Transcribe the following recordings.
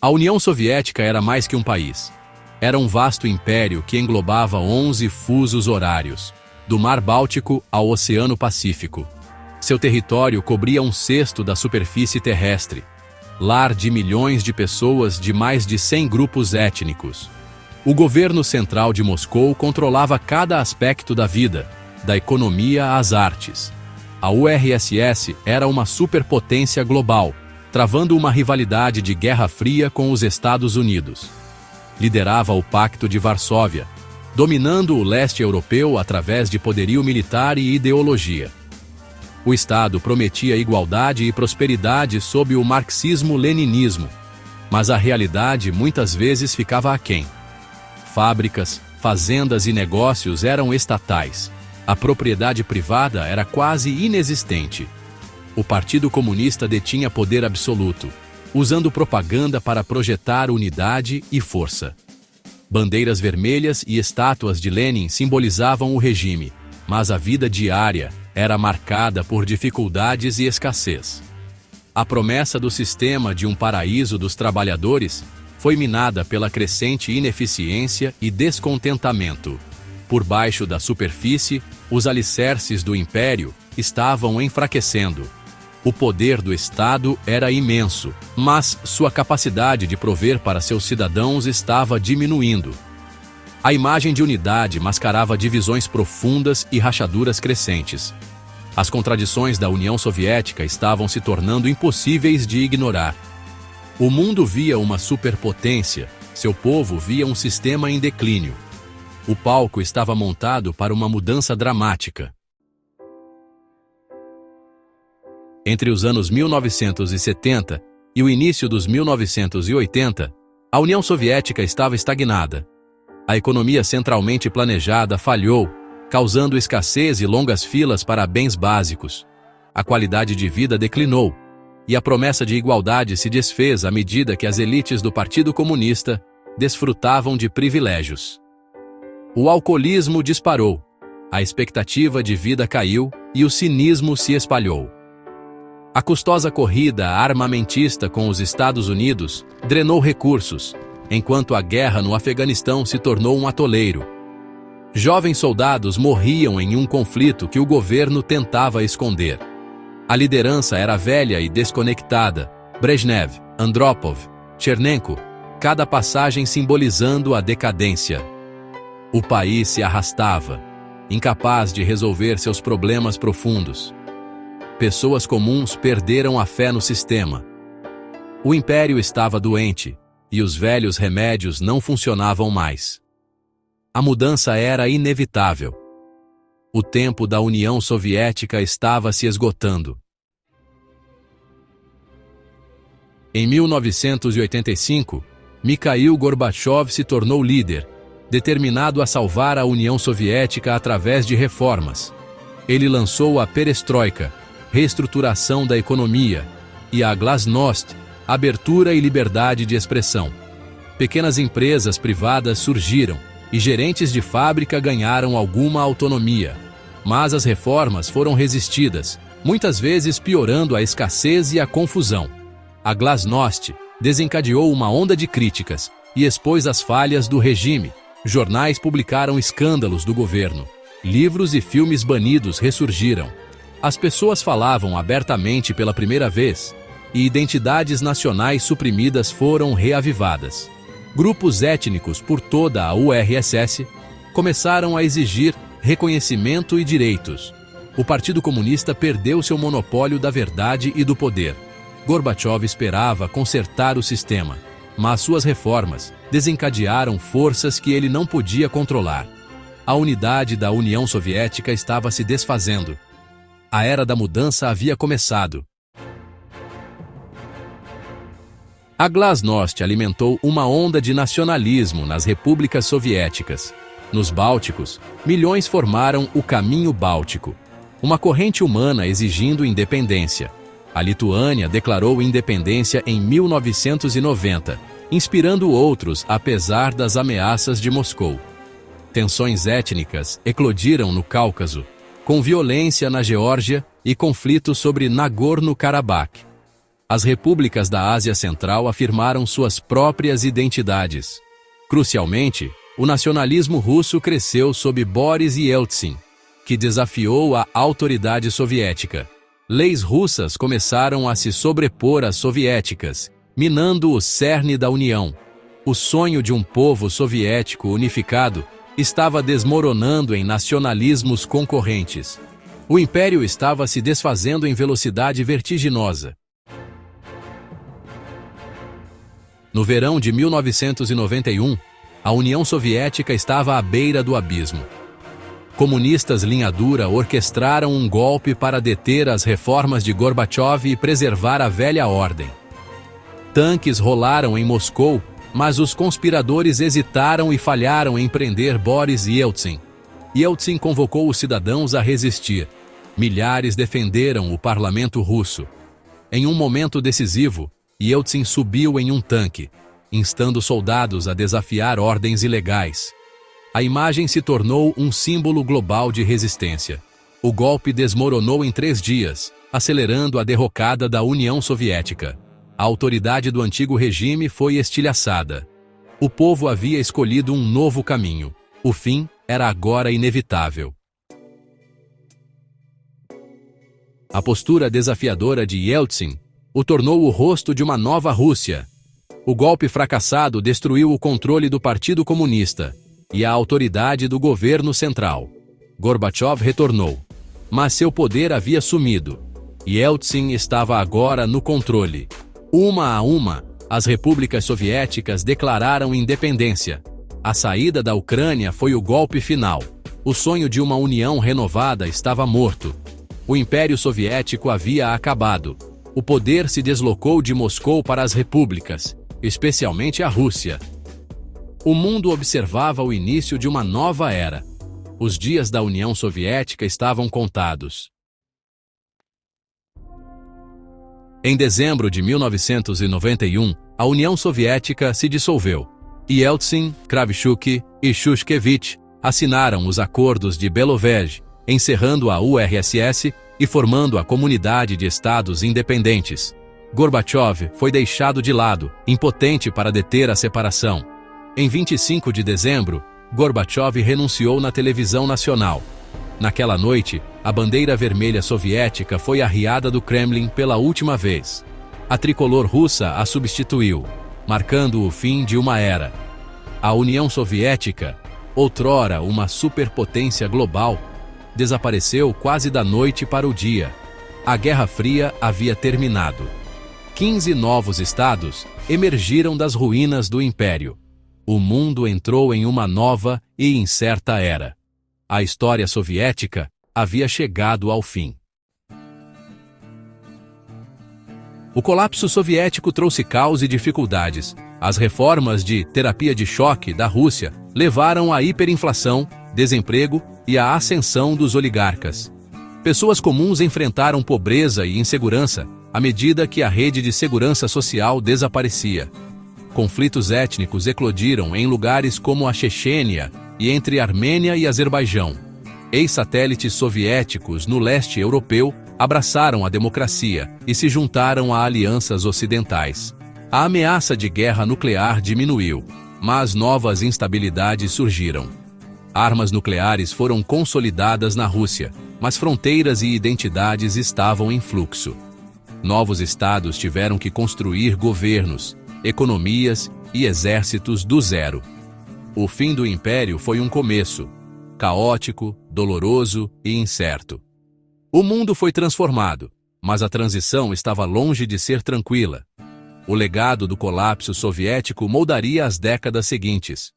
A União Soviética era mais que um país. Era um vasto império que englobava 11 fusos horários, do Mar Báltico ao Oceano Pacífico. Seu território cobria 1/6 da superfície terrestre, lar de milhões de pessoas de mais de 100 grupos étnicos. O governo central de Moscou controlava cada aspecto da vida, da economia às artes. A URSS era uma superpotência global, travando uma rivalidade de Guerra Fria com os Estados Unidos. Liderava o Pacto de Varsóvia, dominando o leste europeu através de poderio militar e ideologia. O Estado prometia igualdade e prosperidade sob o marxismo-leninismo, mas a realidade muitas vezes ficava aquém. Fábricas, fazendas e negócios eram estatais. A propriedade privada era quase inexistente. O Partido Comunista detinha poder absoluto, usando propaganda para projetar unidade e força. Bandeiras vermelhas e estátuas de Lenin simbolizavam o regime, mas a vida diária era marcada por dificuldades e escassez. A promessa do sistema de um paraíso dos trabalhadores foi minada pela crescente ineficiência e descontentamento. Por baixo da superfície, os alicerces do império estavam enfraquecendo. O poder do Estado era imenso, mas sua capacidade de prover para seus cidadãos estava diminuindo. A imagem de unidade mascarava divisões profundas e rachaduras crescentes. As contradições da União Soviética estavam se tornando impossíveis de ignorar. O mundo via uma superpotência, seu povo via um sistema em declínio. O palco estava montado para uma mudança dramática. Entre os anos 1970 e o início dos 1980, a União Soviética estava estagnada. A economia centralmente planejada falhou, causando escassez e longas filas para bens básicos. A qualidade de vida declinou, e a promessa de igualdade se desfez à medida que as elites do Partido Comunista desfrutavam de privilégios. O alcoolismo disparou, a expectativa de vida caiu e o cinismo se espalhou. A custosa corrida armamentista com os Estados Unidos drenou recursos, enquanto a guerra no Afeganistão se tornou um atoleiro. Jovens soldados morriam em um conflito que o governo tentava esconder. A liderança era velha e desconectada. Brezhnev, Andropov, Chernenko, cada passagem simbolizando a decadência. O país se arrastava, incapaz de resolver seus problemas profundos. Pessoas comuns perderam a fé no sistema. O império estava doente, e os velhos remédios não funcionavam mais. A mudança era inevitável. O tempo da União Soviética estava se esgotando. Em 1985, Mikhail Gorbachev se tornou líder, determinado a salvar a União Soviética através de reformas. Ele lançou a Perestroika, reestruturação da economia, e a Glasnost, abertura e liberdade de expressão. Pequenas empresas privadas surgiram, e gerentes de fábrica ganharam alguma autonomia. Mas as reformas foram resistidas, muitas vezes piorando a escassez e a confusão. A Glasnost desencadeou uma onda de críticas e expôs as falhas do regime. Jornais publicaram escândalos do governo. Livros e filmes banidos ressurgiram. As pessoas falavam abertamente pela primeira vez, e identidades nacionais suprimidas foram reavivadas. Grupos étnicos por toda a URSS começaram a exigir reconhecimento e direitos. O Partido Comunista perdeu seu monopólio da verdade e do poder. Gorbachev esperava consertar o sistema, mas suas reformas desencadearam forças que ele não podia controlar. A unidade da União Soviética estava se desfazendo. A era da mudança havia começado. A Glasnost alimentou uma onda de nacionalismo nas repúblicas soviéticas. Nos Bálticos, milhões formaram o Caminho Báltico, uma corrente humana exigindo independência. A Lituânia declarou independência em 1990, inspirando outros apesar das ameaças de Moscou. Tensões étnicas eclodiram no Cáucaso, com violência na Geórgia e conflito sobre Nagorno-Karabakh. As repúblicas da Ásia Central afirmaram suas próprias identidades. Crucialmente, o nacionalismo russo cresceu sob Boris Yeltsin, que desafiou a autoridade soviética. Leis russas começaram a se sobrepor às soviéticas, minando o cerne da União. O sonho de um povo soviético unificado estava desmoronando em nacionalismos concorrentes. O império estava se desfazendo em velocidade vertiginosa. No verão de 1991, a União Soviética estava à beira do abismo. Comunistas linha dura orquestraram um golpe para deter as reformas de Gorbachev e preservar a velha ordem. Tanques rolaram em Moscou, mas os conspiradores hesitaram e falharam em prender Boris Yeltsin. Yeltsin convocou os cidadãos a resistir. Milhares defenderam o parlamento russo. Em um momento decisivo, Yeltsin subiu em um tanque, instando soldados a desafiar ordens ilegais. A imagem se tornou um símbolo global de resistência. O golpe desmoronou em 3 dias, acelerando a derrocada da União Soviética. A autoridade do antigo regime foi estilhaçada. O povo havia escolhido um novo caminho. O fim era agora inevitável. A postura desafiadora de Yeltsin o tornou o rosto de uma nova Rússia. O golpe fracassado destruiu o controle do Partido Comunista e a autoridade do governo central. Gorbachev retornou, mas seu poder havia sumido. Yeltsin estava agora no controle. Uma a uma, as repúblicas soviéticas declararam independência. A saída da Ucrânia foi o golpe final. O sonho de uma união renovada estava morto. O Império Soviético havia acabado. O poder se deslocou de Moscou para as repúblicas, especialmente a Rússia. O mundo observava o início de uma nova era. Os dias da União Soviética estavam contados. Em dezembro de 1991, a União Soviética se dissolveu. Yeltsin, Kravchuk e Shushkevich assinaram os Acordos de Belovej, encerrando a URSS e formando a Comunidade de Estados Independentes. Gorbachev foi deixado de lado, impotente para deter a separação. Em 25 de dezembro, Gorbachev renunciou na televisão nacional. Naquela noite, a bandeira vermelha soviética foi arriada do Kremlin pela última vez. A tricolor russa a substituiu, marcando o fim de uma era. A União Soviética, outrora uma superpotência global, desapareceu quase da noite para o dia. A Guerra Fria havia terminado. 15 novos estados emergiram das ruínas do Império. O mundo entrou em uma nova e incerta era. A história soviética havia chegado ao fim. O colapso soviético trouxe caos e dificuldades. As reformas de terapia de choque da Rússia levaram à hiperinflação, desemprego e à ascensão dos oligarcas. Pessoas comuns enfrentaram pobreza e insegurança à medida que a rede de segurança social desaparecia. Conflitos étnicos eclodiram em lugares como a Chechênia e entre Armênia e Azerbaijão. Ex-satélites soviéticos no leste europeu abraçaram a democracia e se juntaram a alianças ocidentais. A ameaça de guerra nuclear diminuiu, mas novas instabilidades surgiram. Armas nucleares foram consolidadas na Rússia, mas fronteiras e identidades estavam em fluxo. Novos estados tiveram que construir governos, economias e exércitos do zero. O fim do império foi um começo, caótico, doloroso e incerto. O mundo foi transformado, mas a transição estava longe de ser tranquila. O legado do colapso soviético moldaria as décadas seguintes.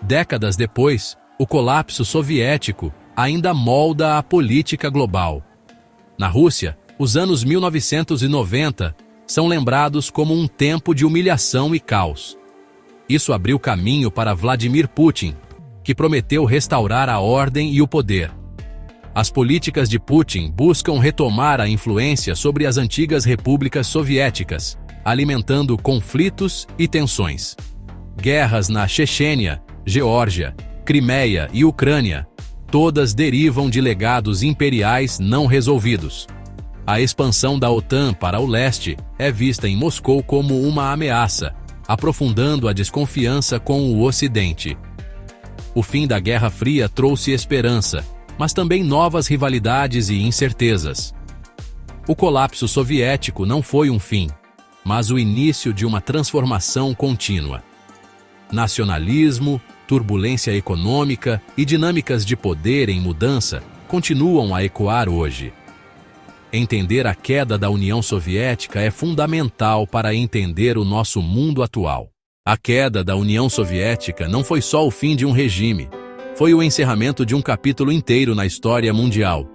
Décadas depois, o colapso soviético ainda molda a política global. Na Rússia, os anos 1990 são lembrados como um tempo de humilhação e caos. Isso abriu caminho para Vladimir Putin, que prometeu restaurar a ordem e o poder. As políticas de Putin buscam retomar a influência sobre as antigas repúblicas soviéticas, alimentando conflitos e tensões. Guerras na Chechênia, Geórgia, Crimeia e Ucrânia, todas derivam de legados imperiais não resolvidos. A expansão da OTAN para o leste é vista em Moscou como uma ameaça, aprofundando a desconfiança com o Ocidente. O fim da Guerra Fria trouxe esperança, mas também novas rivalidades e incertezas. O colapso soviético não foi um fim, mas o início de uma transformação contínua. Nacionalismo, turbulência econômica e dinâmicas de poder em mudança continuam a ecoar hoje. Entender a queda da União Soviética é fundamental para entender o nosso mundo atual. A queda da União Soviética não foi só o fim de um regime, foi o encerramento de um capítulo inteiro na história mundial.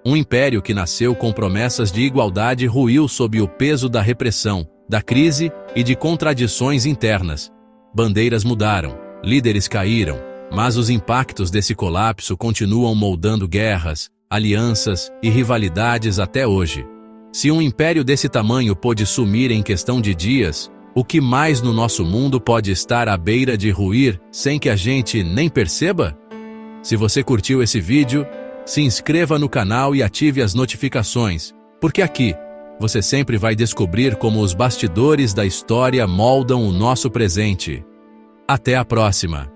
Um império que nasceu com promessas de igualdade ruiu sob o peso da repressão, da crise e de contradições internas. Bandeiras mudaram, líderes caíram, mas os impactos desse colapso continuam moldando guerras, alianças e rivalidades até hoje. Se um império desse tamanho pôde sumir em questão de dias, o que mais no nosso mundo pode estar à beira de ruir sem que a gente nem perceba? Se você curtiu esse vídeo, se inscreva no canal e ative as notificações, porque aqui você sempre vai descobrir como os bastidores da história moldam o nosso presente. Até a próxima!